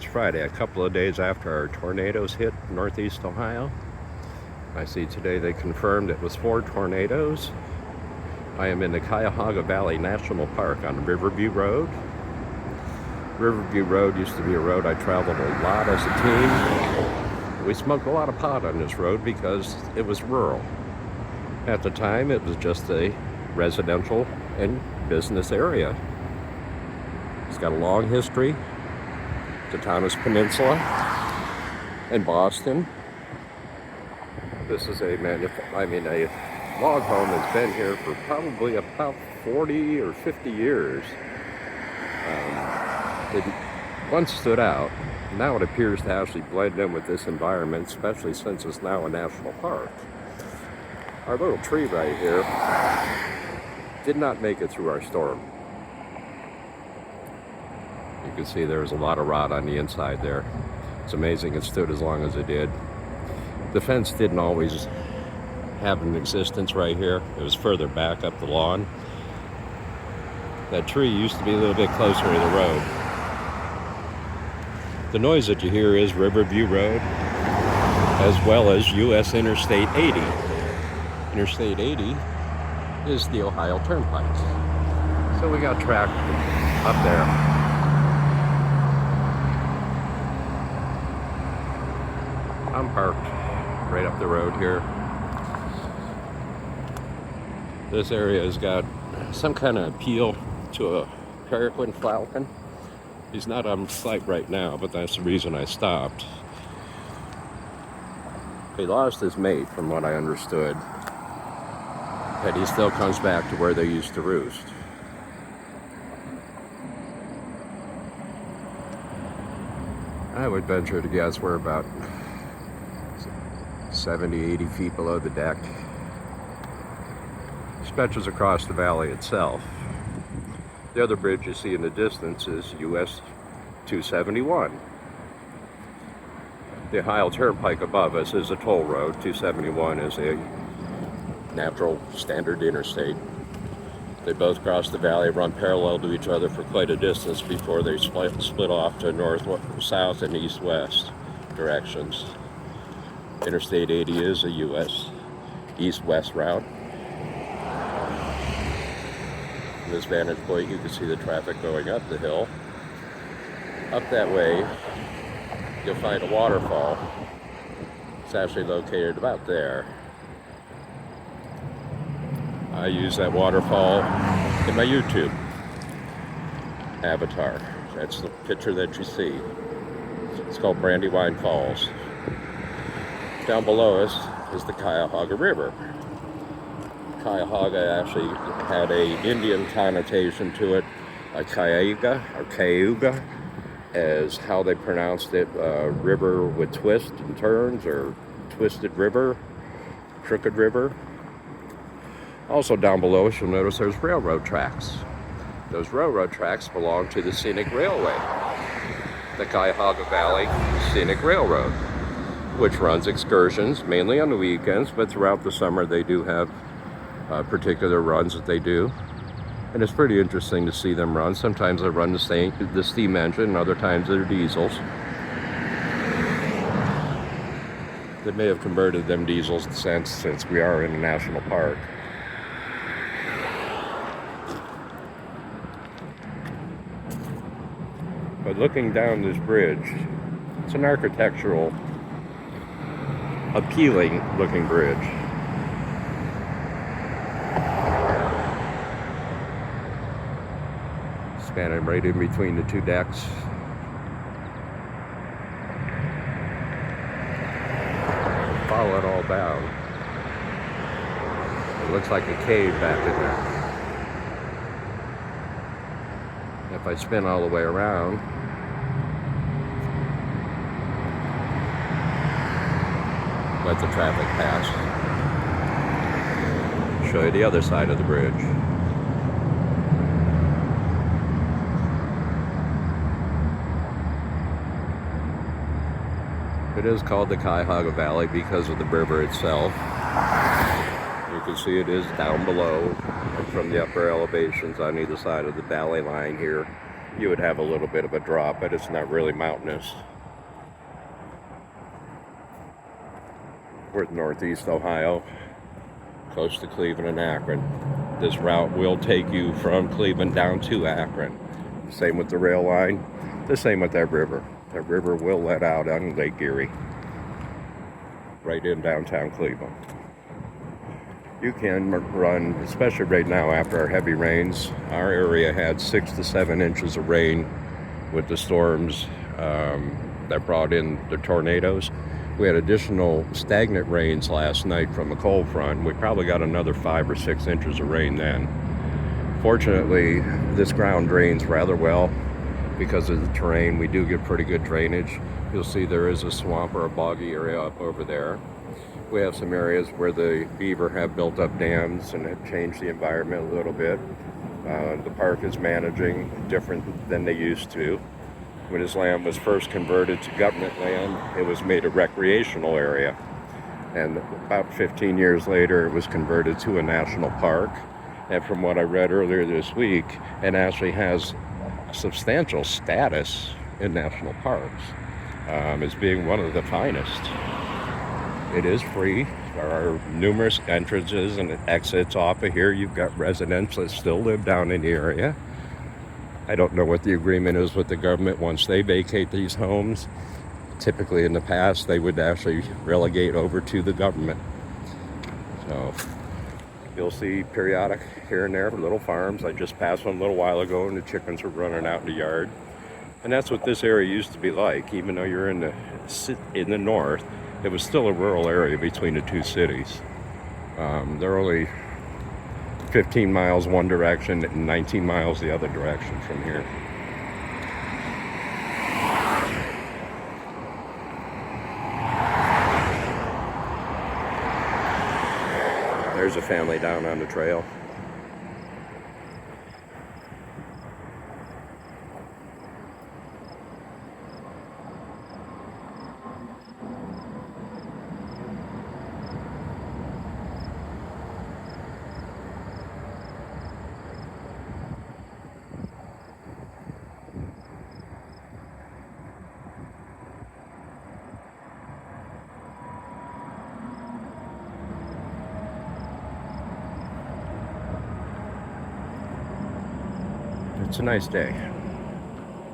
It's Friday, a couple of days after our tornadoes hit Northeast Ohio. I see today they confirmed it was 4 tornadoes. I am in the Cuyahoga Valley National Park on Riverview Road. Riverview Road used to be a road I traveled a lot as a teen. We smoked a lot of pot on this road because it was rural. At the time, it was just a residential and business area. It's got a long history. The Taunus Peninsula and Boston. This is a log home that's been here for probably about 40 or 50 years. It once stood out. Now it appears to actually blend in with this environment, especially since it's now a national park. Our little tree right here did not make it through our storm. You can see there's a lot of rot on the inside there. It's amazing it stood as long as it did. The fence didn't always have an existence right here. It was further back up the lawn. That tree used to be a little bit closer to the road. The noise that you hear is Riverview Road, as well as US Interstate 80. Interstate 80 is the Ohio Turnpike. So we got track up there. I'm parked right up the road here. This area has got some kind of appeal to a peregrine falcon. He's not on sight right now, but that's the reason I stopped. He lost his mate, from what I understood, but he still comes back to where they used to roost. I would venture to guess we're about 70, 80 feet below the deck. Stretches across the valley itself. The other bridge you see in the distance is US 271. The Ohio Turnpike above us is a toll road. 271 is a natural standard interstate. They both cross the valley, run parallel to each other for quite a distance before they split off to north, south, and east-west directions. Interstate 80 is a US east-west route. From this vantage point, you can see the traffic going up the hill. Up that way, you'll find a waterfall. It's actually located about there. I use that waterfall in my YouTube avatar. That's the picture that you see. It's called Brandywine Falls. Down below us is the Cuyahoga River. Cuyahoga actually had a Indian connotation to it, like Cayuga or Cayuga, as how they pronounced it, river with twists and turns, or twisted river, crooked river. Also down below us, you'll notice there's railroad tracks. Those railroad tracks belong to the Scenic Railway, the Cuyahoga Valley Scenic Railroad, which runs excursions mainly on the weekends, but throughout the summer they do have particular runs that they do. And it's pretty interesting to see them run. Sometimes they run the steam engine, and other times they're diesels. They may have converted them diesels since we are in a national park. But looking down this bridge, it's an architectural, appealing looking bridge. Spanning right in between the two decks. Follow it all down. It looks like a cave back in there. If I spin all the way around, let the traffic pass. Show you the other side of the bridge. It is called the Cuyahoga Valley because of the river itself. You can see it is down below and from the upper elevations on either side of the valley line here. you would have a little bit of a drop, but it's not really mountainous. We're in Northeast Ohio, close to Cleveland and Akron. This route will take you from Cleveland down to Akron. Same with the rail line, the same with that river. That river will let out on Lake Erie, right in downtown Cleveland. You can run, especially right now after our heavy rains. Our area had 6 to 7 inches of rain with the storms that brought in the tornadoes. We had additional stagnant rains last night from a cold front. We probably got another 5 or 6 inches of rain then. Fortunately, this ground drains rather well because of the terrain. We do get pretty good drainage. You'll see there is a swamp or a boggy area up over there. We have some areas where the beaver have built up dams and have changed the environment a little bit. The park is managing different than they used to. When this land was first converted to government land, it was made a recreational area. And about 15 years later, it was converted to a national park. And from what I read earlier this week, it actually has substantial status in national parks as being one of the finest. It is free. There are numerous entrances and exits off of here. You've got residents that still live down in the area. I don't know what the agreement is with the government once they vacate these homes. Typically in the past, they would actually relegate over to the government. So you'll see periodic here and there little farms. I just passed one a little while ago and the chickens were running out in the yard. And that's what this area used to be like. Even though you're in the north, it was still a rural area between the two cities. They're only 15 miles one direction and 19 miles the other direction from here. There's a family down on the trail. It's a nice day.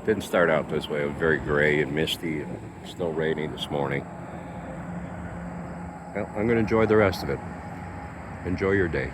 Didn't start out this way. It was very gray and misty and still raining this morning. Well, I'm going to enjoy the rest of it. Enjoy your day.